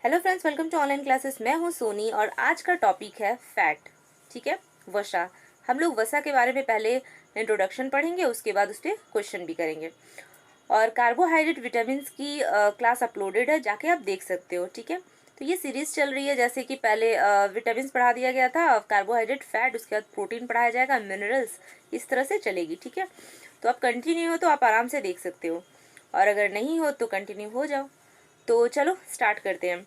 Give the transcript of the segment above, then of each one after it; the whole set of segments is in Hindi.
Hello friends, welcome to online classes. मैं हूं सोनी और आज का टॉपिक है फैट। ठीक है, वसा। हम लोग वसा के बारे में पहले इंट्रोडक्शन पढ़ेंगे, उसके बाद उस पर क्वेश्चन भी करेंगे। और कार्बोहाइड्रेट विटामिन की क्लास अपलोडेड है, जाके आप देख सकते हो। ठीक है, तो ये सीरीज चल रही है, जैसे कि पहले विटामिन पढ़ा दिया गया था, कार्बोहाइड्रेट, फैट, उसके बाद प्रोटीन पढ़ाया जाएगा, मिनरल्स, इस तरह से चलेगी। ठीक है, तो आप कंटिन्यू हो तो आप आराम से देख सकते हो, और अगर नहीं हो तो कंटिन्यू हो जाओ। तो चलो स्टार्ट करते हैं।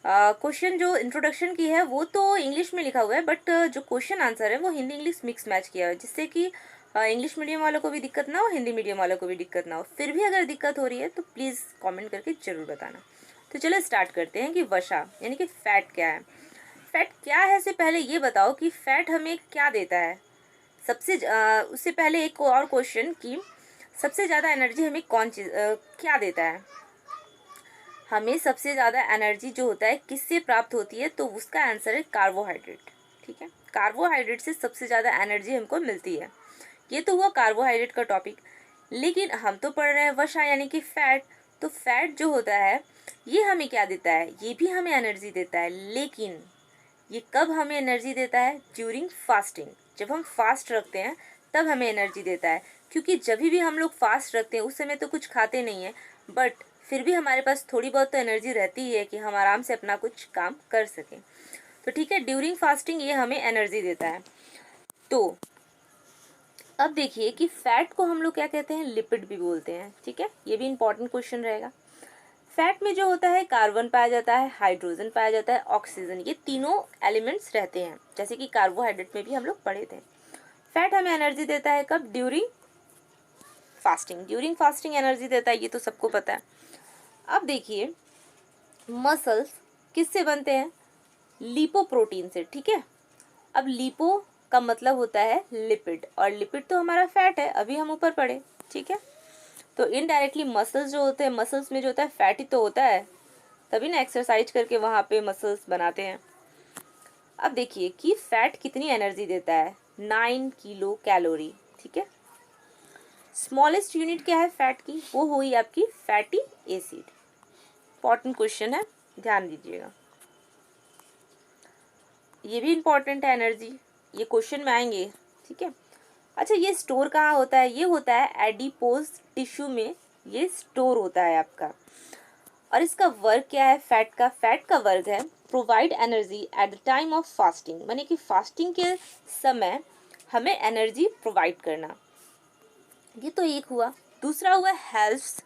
क्वेश्चन जो इंट्रोडक्शन की है वो तो इंग्लिश में लिखा हुआ है, बट जो क्वेश्चन आंसर है वो हिंदी इंग्लिश मिक्स मैच किया है, जिससे कि इंग्लिश मीडियम वालों को भी दिक्कत ना हो, हिंदी मीडियम वालों को भी दिक्कत ना हो। फिर भी अगर दिक्कत हो रही है तो प्लीज़ कमेंट करके ज़रूर बताना। तो चलो स्टार्ट करते हैं कि वसा यानी कि फ़ैट क्या है। फ़ैट क्या है से पहले ये बताओ कि फ़ैट हमें क्या देता है। उससे पहले एक और क्वेश्चन कि सबसे ज़्यादा एनर्जी हमें कौन चीज़ क्या देता है। हमें सबसे ज़्यादा एनर्जी जो होता है किससे प्राप्त होती है, तो उसका आंसर है कार्बोहाइड्रेट। ठीक है, कार्बोहाइड्रेट से सबसे ज़्यादा एनर्जी हमको मिलती है। ये तो हुआ कार्बोहाइड्रेट का टॉपिक। लेकिन हम तो पढ़ रहे हैं वसा यानी कि फैट। तो फैट जो होता है ये हमें क्या देता है, ये भी हमें एनर्जी देता है। लेकिन ये कब हमें एनर्जी देता है? During fasting. जब हम फास्ट रखते हैं तब हमें एनर्जी देता है, क्योंकि जब भी हम लोग फास्ट रखते हैं उस समय तो कुछ खाते नहीं हैं, बट फिर भी हमारे पास थोड़ी बहुत तो एनर्जी रहती है कि हम आराम से अपना कुछ काम कर सकें। तो ठीक है, ड्यूरिंग फास्टिंग ये हमें एनर्जी देता है। तो अब देखिए कि फैट को हम लोग क्या कहते हैं, लिपिड भी बोलते हैं। ठीक है, ये भी इंपॉर्टेंट क्वेश्चन रहेगा। फैट में जो होता है कार्बन पाया जाता है, हाइड्रोजन पाया जाता है, ऑक्सीजन, ये तीनों एलिमेंट्स रहते हैं, जैसे कि कार्बोहाइड्रेट में भी हम लोग पढ़े थे। फैट हमें एनर्जी देता है कब? During fasting. During fasting energy देता है, ये तो सबको पता है। अब देखिए मसल्स किससे बनते हैं? लिपोप्रोटीन से। ठीक है, अब लिपो का मतलब होता है लिपिड, और लिपिड तो हमारा फैट है, अभी हम ऊपर पढ़े। ठीक है, तो इनडायरेक्टली मसल्स जो होते हैं, मसल्स में जो होता है फैट ही तो होता है, तभी ना एक्सरसाइज करके वहाँ पे मसल्स बनाते हैं। अब देखिए कि फैट कितनी एनर्जी देता है, 9 किलो कैलोरी। ठीक है, स्मॉलेस्ट यूनिट क्या है फैट की? वो हुई आपकी फैटी एसिड। इंपॉर्टेंट क्वेश्चन है, ध्यान दीजिएगा, ये भी इंपॉर्टेंट है एनर्जी, ये क्वेश्चन में आएंगे। ठीक है, अच्छा ये स्टोर कहाँ होता है? ये होता है एडिपोज टिश्यू में, ये स्टोर होता है आपका। और इसका वर्क क्या है फैट का? फैट का वर्क है provide energy at the time of fasting, माने कि फास्टिंग के समय हमें एनर्जी प्रोवाइड करना। ये तो एक हुआ। दूसरा हुआ हेल्प्स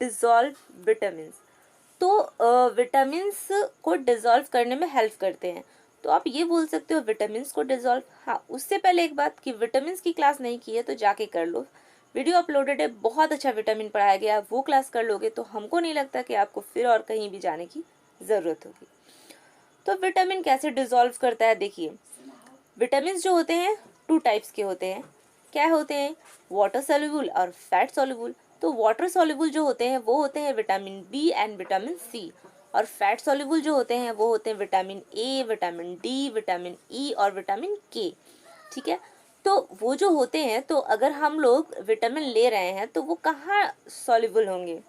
डिसॉल्व विटामिन। तो विटामिन्स को डिसॉल्व करने में हेल्प करते हैं, तो आप ये बोल सकते हो विटामिन्स को डिसॉल्व। हाँ, उससे पहले एक बात कि विटामिन्स की क्लास नहीं की है तो जाके कर लो, वीडियो अपलोडेड है, बहुत अच्छा विटामिन पढ़ाया गया है, वो क्लास कर लोगे तो हमको नहीं लगता कि आपको फिर और कहीं भी जाने की ज़रूरत होगी। तो विटामिन कैसे डिसॉल्व करता है? देखिए विटामिन जो होते हैं 2 टाइप्स के होते हैं। क्या होते हैं? वाटर सॉल्युबल और फैट सॉल्युबल। तो वाटर सॉल्युबल जो होते हैं वो होते हैं vitamin B and vitamin C, और फैट सॉल्युबल जो होते हैं वो होते हैं vitamin A, vitamin D, vitamin E और विटामिन के। ठीक है, तो वो जो होते हैं, तो अगर हम लोग विटामिन ले रहे हैं तो वो कहाँ सॉल्युबल होंगे?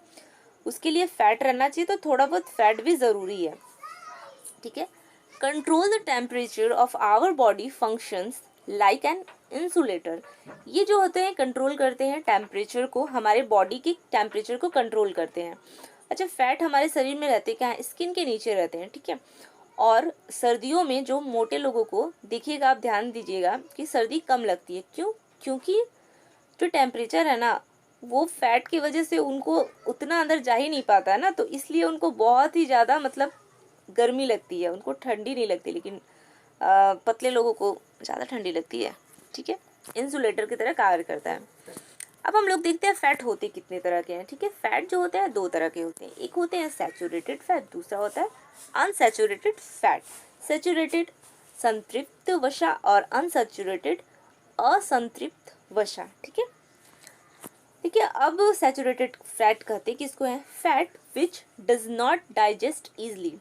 उसके लिए फैट रहना चाहिए, तो थोड़ा बहुत फैट भी ज़रूरी है। ठीक है, control the temperature of our body functions like an insulator. ये जो होते हैं कंट्रोल करते हैं टेम्परेचर को, हमारे बॉडी के टेम्परेचर को कंट्रोल करते हैं। अच्छा, फैट हमारे शरीर में रहते क्या है? स्किन के नीचे रहते हैं। ठीक है, और सर्दियों में जो मोटे लोगों को देखिएगा, आप ध्यान दीजिएगा कि सर्दी कम लगती है। क्यों? क्योंकि जो टेम्परेचर है ना वो फैट की वजह से उनको उतना अंदर जा ही नहीं पाता है ना, तो इसलिए उनको बहुत ही ज़्यादा मतलब गर्मी लगती है, उनको ठंडी नहीं लगती। लेकिन पतले लोगों को ज़्यादा ठंडी लगती है। ठीक है, इंसुलेटर की तरह कार्य करता है। अब हम लोग देखते हैं फैट होते कितने तरह के हैं। ठीक है, फैट जो होते हैं 2 तरह के होते हैं, एक होते हैं सैचुरेटेड फैट, दूसरा होता है अनसैचुरेटेड फैट। सैचुरेटेड संतृप्त वसा और अनसैचुरेटेड असंतृप्त वसा। ठीक है, देखिए अब सैचुरेटेड फैट कहते किसको है? Fat which does not digest easily.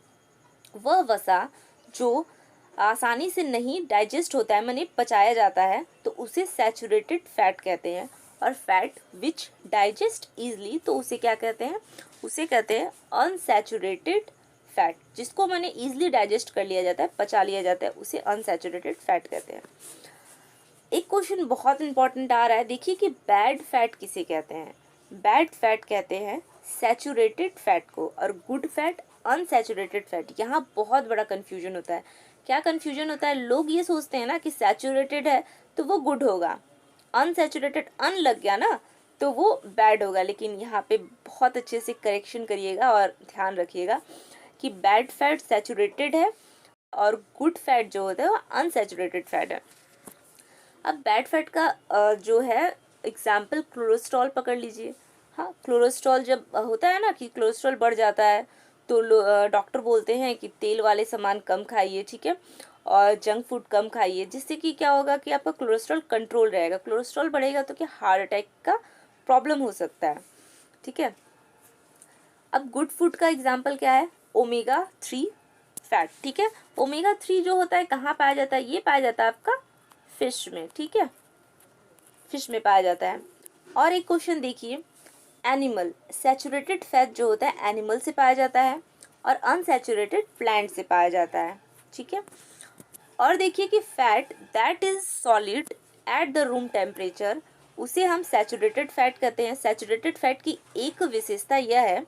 वह वसा जो आसानी से नहीं डाइजेस्ट होता है, माने पचाया जाता है, तो उसे सैचुरेटेड फैट कहते हैं। और फैट विच डाइजेस्ट इजली, तो उसे क्या कहते हैं? उसे कहते हैं अनसैचुरेटेड फैट, जिसको मैंने ईजिली डाइजेस्ट कर लिया जाता है, पचा लिया जाता है, उसे अनसैचुरेटेड फैट कहते हैं। एक क्वेश्चन बहुत इंपॉर्टेंट आ रहा है, देखिए कि बैड फैट किसे कहते हैं। बैड फैट कहते हैं सैचुरेटेड फैट को, और गुड फैट अनसैचुरेटेड फैट। यहाँ बहुत बड़ा कन्फ्यूजन होता है। क्या कन्फ्यूजन होता है, लोग ये सोचते हैं ना कि सैचुरेटेड है तो वो गुड होगा, अनसैचुरेटेड अन लग गया ना तो वो बैड होगा। लेकिन यहाँ पे बहुत अच्छे से करेक्शन करिएगा और ध्यान रखिएगा कि बैड फैट सैचुरेटेड है और गुड फैट जो होता है वो अनसैचुरेटेड फैट है। अब बैड फैट का जो है एग्जाम्पल कोलेस्ट्रॉल पकड़ लीजिए। हाँ, कोलेस्ट्रॉल जब होता है ना कि कोलेस्ट्रॉल बढ़ जाता है तो डॉक्टर बोलते हैं कि तेल वाले सामान कम खाइए, ठीक है, और जंक फूड कम खाइए, जिससे कि क्या होगा कि आपका कोलेस्ट्रॉल कंट्रोल रहेगा। कोलेस्ट्रॉल बढ़ेगा तो क्या हार्ट अटैक का प्रॉब्लम हो सकता है, ठीक है। अब गुड फूड का एग्जाम्पल क्या है, ओमेगा 3 फैट, ठीक है। ओमेगा 3 जो होता है कहाँ पाया जाता है, ये पाया जाता है आपका फिश में, ठीक है, फिश में पाया जाता है। और एक क्वेश्चन देखिए, एनिमल सैचुरेटेड फैट जो होता है एनिमल से पाया जाता है और अनसैचुरेटेड प्लांट से पाया जाता है, ठीक है। और देखिए कि fat that is solid at the room temperature, उसे हम सैचुरेटेड फैट कहते हैं। सैचुरेटेड फैट की एक विशेषता यह है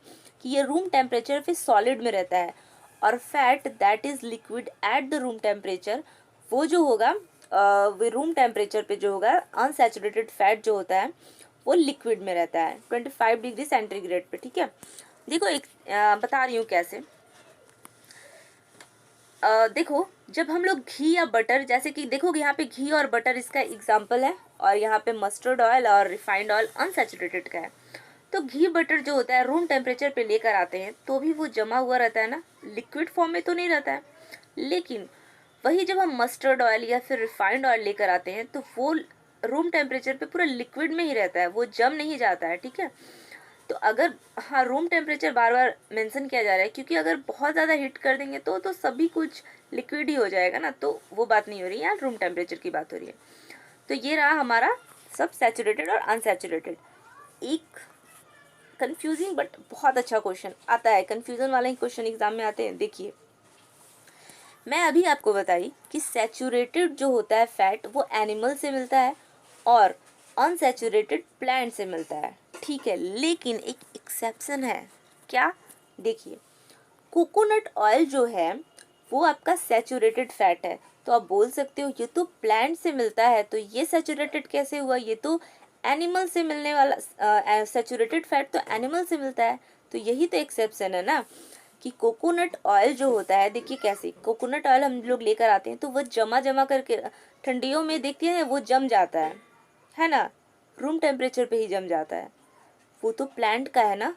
कि ये रूम टेम्परेचर पे सॉलिड में रहता है, और fat that is liquid at the room temperature, वो जो होगा वो रूम टेम्परेचर पे जो होगा अनसैचुरेटेड फैट जो होता है वो लिक्विड में रहता है 25 डिग्री सेंटीग्रेड पे, ठीक है। देखो एक बता रही हूँ कैसे। देखो जब हम लोग घी या बटर, जैसे कि देखो यहाँ पे घी और बटर इसका एग्जाम्पल है, और यहाँ पे मस्टर्ड ऑयल और रिफाइंड ऑयल अनसैचुरेटेड का है। तो घी बटर जो होता है रूम टेम्परेचर पे लेकर आते हैं तो भी वो जमा हुआ रहता है ना, लिक्विड फॉर्म में तो नहीं रहता है। लेकिन वही जब हम मस्टर्ड ऑयल या फिर रिफाइंड ऑयल लेकर आते हैं तो वो रूम टेम्परेचर पे पूरा लिक्विड में ही रहता है, वो जम नहीं जाता है, ठीक है। तो अगर हाँ रूम टेम्परेचर बार बार मेंशन किया जा रहा है क्योंकि अगर बहुत ज़्यादा हीट कर देंगे तो सभी कुछ लिक्विड ही हो जाएगा ना, तो वो बात नहीं हो रही है, यहाँ रूम टेम्परेचर की बात हो रही है। तो ये रहा हमारा सब सैचुरेटेड और अनसैचुरेटेड। एक कंफ्यूजिंग बट बहुत अच्छा क्वेश्चन आता है, कंफ्यूजन वाले क्वेश्चन एग्जाम में आते हैं। देखिए मैं अभी आपको बताई कि सैचुरेटेड जो होता है फैट वो एनिमल से मिलता है और अनसैचुरेटेड प्लांट से मिलता है, ठीक है। लेकिन एक एक्सेप्शन है, क्या, देखिए कोकोनट ऑयल जो है वो आपका सैचुरेटेड फैट है। तो आप बोल सकते हो ये तो प्लांट से मिलता है तो ये सैचुरेटेड कैसे हुआ, ये तो एनिमल से मिलने वाला सैचुरेटेड फैट तो एनिमल से मिलता है। तो यही तो एक्सेप्शन है ना कि कोकोनट ऑयल जो होता है, देखिए कैसे कोकोनट ऑयल हम लोग लेकर आते हैं तो वो जमा जमा करके ठंडियों में देखते हैं वो जम जाता है ना, रूम टेम्परेचर पे ही जम जाता है। वो तो प्लांट का है ना,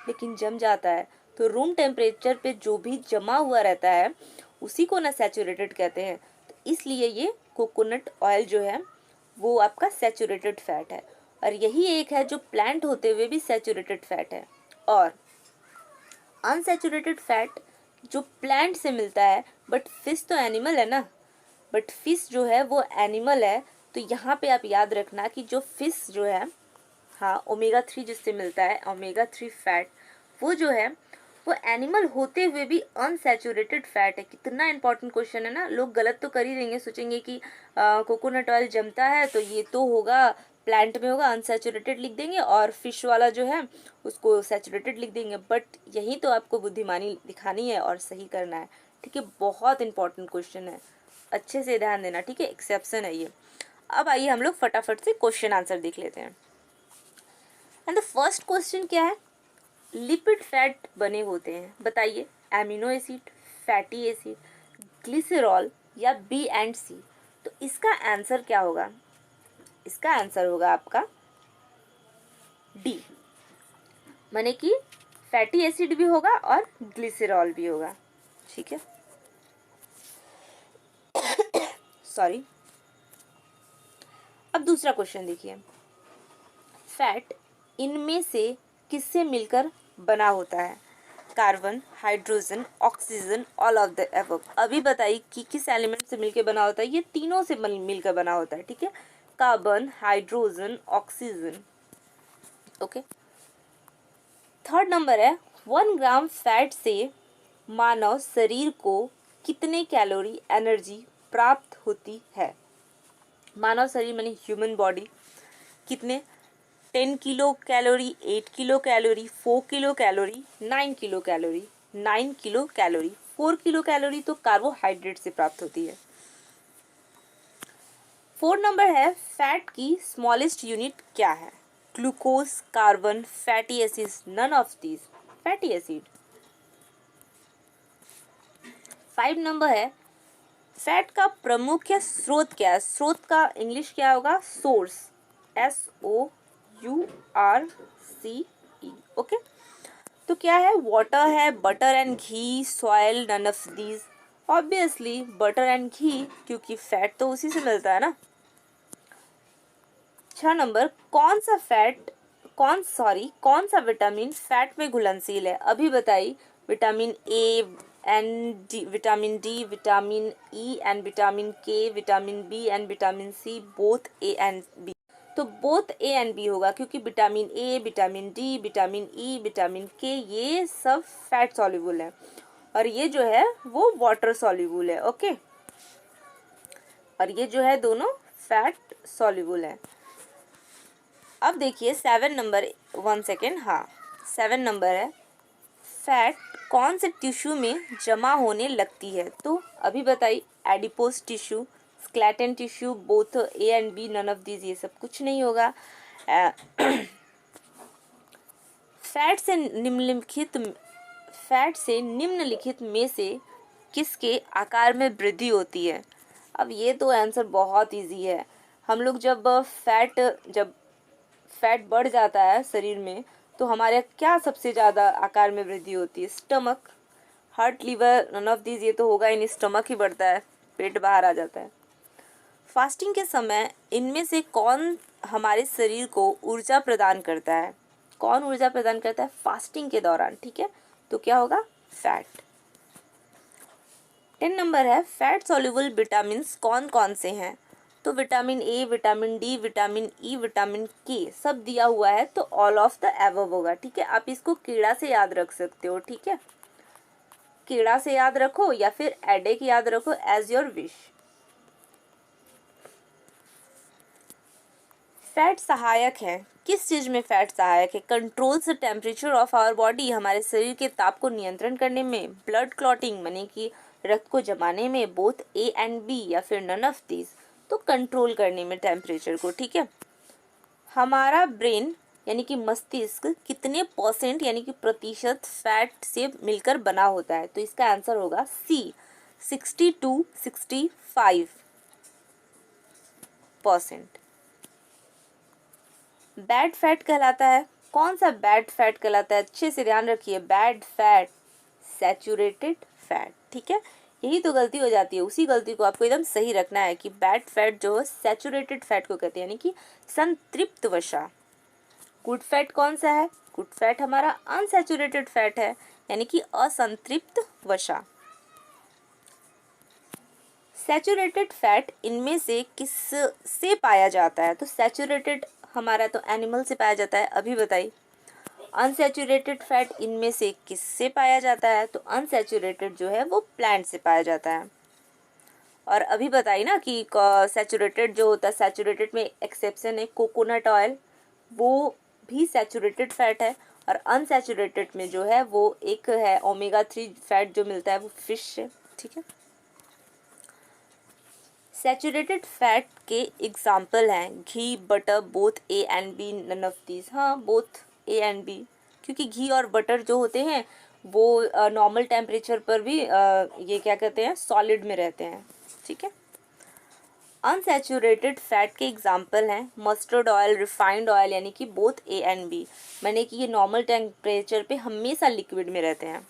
लेकिन जम जाता है। तो रूम टेम्परेचर पे जो भी जमा हुआ रहता है उसी को ना सैचुरेटेड कहते हैं। तो इसलिए ये कोकोनट ऑयल जो है वो आपका सैचुरेटेड फैट है, और यही एक है जो प्लांट होते हुए भी सैचुरेटेड फैट है। और अनसैचुरेटेड फैट जो प्लांट से मिलता है, बट फिश तो एनिमल है ना, बट फिश जो है वो एनिमल है। तो यहाँ पे आप याद रखना कि जो फिश जो है, हाँ ओमेगा 3 जिससे मिलता है ओमेगा 3 फैट, वो जो है वो एनिमल होते हुए भी अनसैचुरेटेड फैट है। कितना इंपॉर्टेंट क्वेश्चन है ना, लोग गलत तो कर ही देंगे, सोचेंगे कि कोकोनट ऑयल जमता है तो ये तो होगा प्लांट में होगा, अनसैचुरेटेड लिख देंगे, और फिश वाला जो है उसको सैचुरेटेड लिख देंगे। बट यही तो आपको बुद्धिमानी दिखानी है और सही करना है, ठीक है। बहुत इंपॉर्टेंट क्वेश्चन है, अच्छे से ध्यान देना, ठीक है, एक्सेप्शन है ये। अब आइए हम लोग फटाफट से क्वेश्चन आंसर देख लेते हैं। एंड द फर्स्ट क्वेश्चन क्या है, लिपिड फैट बने होते हैं, बताइए amino acid, fatty acid, glycerol या बी एंड सी। तो इसका आंसर क्या होगा, इसका आंसर होगा आपका डी, माने कि फैटी एसिड भी होगा और ग्लिसरॉल भी होगा, ठीक है। सॉरी। अब दूसरा क्वेश्चन देखिए, फैट इनमें से किससे मिलकर बना होता है, carbon, hydrogen, oxygen, all of the above. अभी बताइए कि किस एलिमेंट से मिलकर बना होता है, ये तीनों से मिलकर बना होता है, ठीक है, carbon, hydrogen, oxygen, okay. Third number है 1 ग्राम फैट से मानव शरीर को कितने कैलोरी एनर्जी प्राप्त होती है? मानव शरीर माने ह्यूमन बॉडी कितने? 10 kilo calorie, 8 kilo calorie, 4 kilo calorie, 9 kilo calorie. 9 kilo calorie. 4 kilo calorie तो कार्बोहाइड्रेट से प्राप्त होती है। 4 नंबर है, फैट की स्मॉलेस्ट यूनिट क्या है? Glucose, carbon, fatty acids, none of these. Fatty acid. 5 number है, फैट का प्रमुख स्रोत क्या है? स्रोत का इंग्लिश क्या होगा? सोर्स। SOURCE। ओके, तो क्या है? वाटर है, butter and ghee, soil, none of these. Obviously butter and ghee, क्योंकि फैट तो उसी से मिलता है ना। 6 नंबर, कौन सा विटामिन फैट में घुलनशील है? अभी बताइए। Vitamin A and D, vitamin D, vitamin E and vitamin K, vitamin B and vitamin C, both A and B. तो बोथ ए एंड बी होगा, क्योंकि vitamin A, vitamin D, vitamin E, vitamin K, ये सब फैट सॉल्युबल है और ये जो है वो वाटर सॉल्युबल है। ओके, और ये जो है दोनों फैट सॉल्युबल है। अब देखिए 7 नंबर, 1 सेकेंड, हाँ 7 नंबर है, फैट कौन से टिश्यू में जमा होने लगती है? तो अभी बताइए। Adipose tissue, skeleton tissue, both A and B, none of these, ये सब कुछ नहीं होगा। फैट से निम्नलिखित में से किसके आकार में वृद्धि होती है? अब ये तो आंसर बहुत इजी है। हम लोग जब फैट बढ़ जाता है शरीर में तो हमारे क्या सबसे ज़्यादा आकार में वृद्धि होती है? Stomach, heart, liver, none of these, ये तो होगा ही नहीं। स्टमक ही बढ़ता है, पेट बाहर आ जाता है। फास्टिंग के समय इनमें से कौन हमारे शरीर को ऊर्जा प्रदान करता है? कौन ऊर्जा प्रदान करता है फास्टिंग के दौरान? ठीक है, तो क्या होगा? फैट। 10 नंबर है, फैट सॉल्युबल विटामिन कौन कौन से हैं? तो vitamin A, vitamin D, vitamin E, vitamin के, सब दिया हुआ है, तो ऑल ऑफ द एबव होगा। ठीक है, आप इसको कीड़ा से याद रख सकते हो। ठीक है, कीड़ा से याद रखो या फिर एडेक याद रखो, एज योर विश। फैट सहायक है, किस चीज में फैट सहायक है? Controls the temperature of our body, हमारे शरीर के ताप को नियंत्रण करने में, ब्लड क्लॉटिंग माने कि रक्त को जमाने में, बोथ ए एंड बी, या फिर नन ऑफ दीज, तो कंट्रोल करने में टेम्परेचर को। ठीक है, हमारा ब्रेन यानी कि मस्तिष्क कितने परसेंट यानी कि प्रतिशत फैट से मिलकर बना होता है? तो इसका आंसर होगा सी, 60-65%। बैड फैट कहलाता है, कौन सा बैड फैट कहलाता है? अच्छे से ध्यान रखिए, बैड फैट सैचुरेटेड फैट। ठीक है, यही तो गलती हो जाती है, उसी गलती को आपको एकदम सही रखना है कि बैड फैट जो है सैचुरेटेड फैट को कहते हैं, यानी कि संतृप्त वसा। गुड फैट कौन सा है? गुड फैट हमारा अनसैचुरेटेड फैट है, यानी कि असंतृप्त वसा। सैचुरेटेड फैट इनमें से किस से पाया जाता है? तो सैचुरेटेड हमारा तो एनिमल से पाया जाता है। अभी बताइए, अनसैचुरेटेड फैट इनमें से किससे पाया जाता है? तो अनसैचुरेटेड जो है वो प्लांट से पाया जाता है। और अभी बताइए ना कि सैचुरेटेड जो होता है, सैचुरेटेड में एक्सेप्शन है कोकोनट ऑयल, वो भी सैचुरेटेड फैट है। और अनसैचुरेटेड में जो है वो एक है ओमेगा 3 फैट जो मिलता है, वो फिश से। ठीक है, सैचुरेटेड फैट के एग्जाम्पल हैं घी, butter, both A and B, none of these. हाँ, बोथ ए एंड बी, क्योंकि घी और बटर जो होते हैं वो नॉर्मल टेम्परेचर पर भी ये क्या कहते हैं, सॉलिड में रहते हैं। ठीक है, अनसैचुरेटेड फैट के एग्जाम्पल हैं मस्टर्ड ऑयल, रिफाइंड ऑयल, यानी कि बोथ ए एंड बी, माने कि ये नॉर्मल टेम्परेचर पे हमेशा लिक्विड में रहते हैं।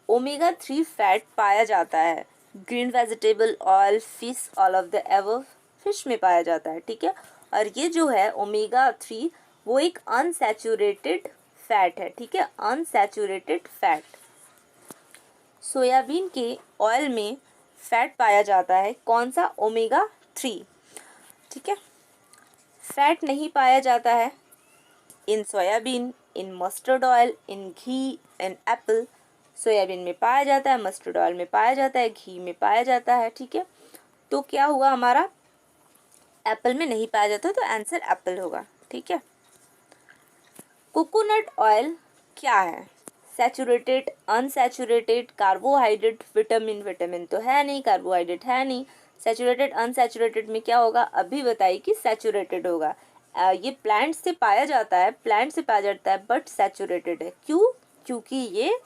ओमेगा 3 फैट पाया जाता है green vegetable oil, fish, all of the above, fish में पाया जाता है। ठीक है, और ये जो है ओमेगा 3 वो एक अनसैचुरेटेड फैट है। ठीक है, अनसैचुरेटेड फैट। सोयाबीन के ऑयल में फैट पाया जाता है, कौन सा? ओमेगा 3। ठीक है, फैट नहीं पाया जाता है in soybean, in mustard oil, in ghee, in apple. Soybean में पाया जाता है, मस्टर्ड ऑयल में पाया जाता है, घी में पाया जाता है, ठीक है। तो क्या हुआ हमारा, एप्पल में नहीं पाया जाता, तो आंसर एप्पल होगा, ठीक है। कोकोनट ऑयल क्या है, saturated, unsaturated, carbohydrate, vitamin, vitamin तो है नहीं, कार्बोहाइड्रेट है नहीं, सैचुरेटेड, अनसैचुरेटेड में क्या होगा, अभी बताइए कि सैचुरेटेड होगा। ये प्लांट से पाया जाता है, प्लांट से पाया जाता है, बट सैचुरेटेड है। क्यों, क्योंकि ये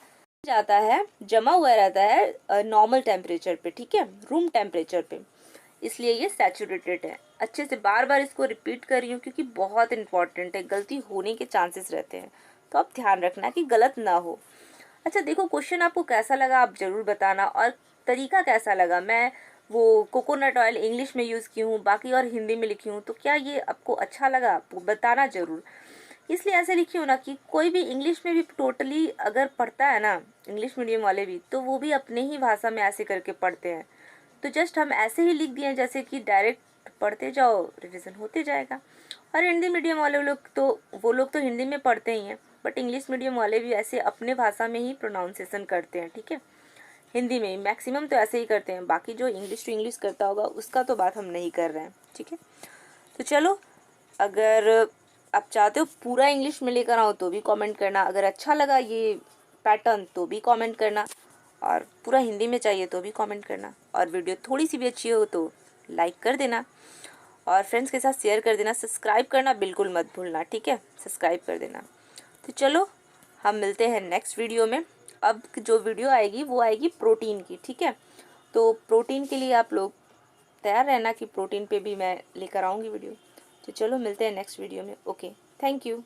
जाता है, जमा हुआ रहता है नॉर्मल टेम्परेचर पे, ठीक है, रूम टेम्परेचर पे, इसलिए ये सैचुरेटेड है। अच्छे से बार बार इसको रिपीट कर रही हूँ क्योंकि बहुत इंपॉर्टेंट है, गलती होने के चांसेस रहते हैं, तो आप ध्यान रखना कि गलत ना हो। अच्छा देखो, क्वेश्चन आपको कैसा लगा आप ज़रूर बताना, और तरीका कैसा लगा। मैं वो कोकोनट ऑयल इंग्लिश में यूज़ की हूँ, बाकी और हिंदी में लिखी हूँ, तो क्या ये आपको अच्छा लगा, आपको बताना ज़रूर। इसलिए ऐसे लिखी हूँ ना कि कोई भी इंग्लिश में भी टोटली अगर पढ़ता है ना, इंग्लिश मीडियम वाले भी, तो वो भी अपने ही भाषा में ऐसे करके पढ़ते हैं। तो जस्ट हम ऐसे ही लिख दिए जैसे कि डायरेक्ट पढ़ते जाओ, रिवीजन होते जाएगा। और हिंदी मीडियम वाले लोग तो, वो लोग तो हिंदी में पढ़ते ही हैं, बट इंग्लिश मीडियम वाले भी ऐसे अपने भाषा में ही प्रोनाउंसिएशन करते हैं, ठीक है, हिंदी में मैक्सिमम तो ऐसे ही करते हैं। बाकी जो इंग्लिश टू इंग्लिश करता होगा उसका तो बात हम नहीं कर रहे हैं, ठीक है। तो चलो, अगर आप चाहते हो पूरा इंग्लिश में लेकर आओ तो भी कमेंट करना, अगर अच्छा लगा ये पैटर्न तो भी कमेंट करना, और पूरा हिंदी में चाहिए तो भी कमेंट करना, और वीडियो थोड़ी सी भी अच्छी हो तो लाइक कर देना, और फ्रेंड्स के साथ शेयर कर देना, सब्सक्राइब करना बिल्कुल मत भूलना, ठीक है, सब्सक्राइब कर देना। तो चलो, हम मिलते हैं नेक्स्ट वीडियो में। अब जो वीडियो आएगी वो आएगी प्रोटीन की, ठीक है। तो प्रोटीन के लिए आप लोग तैयार रहना कि प्रोटीन पे भी मैं लेकर आऊँगी वीडियो। तो चलो, मिलते हैं नेक्स्ट वीडियो में। Okay, thank you.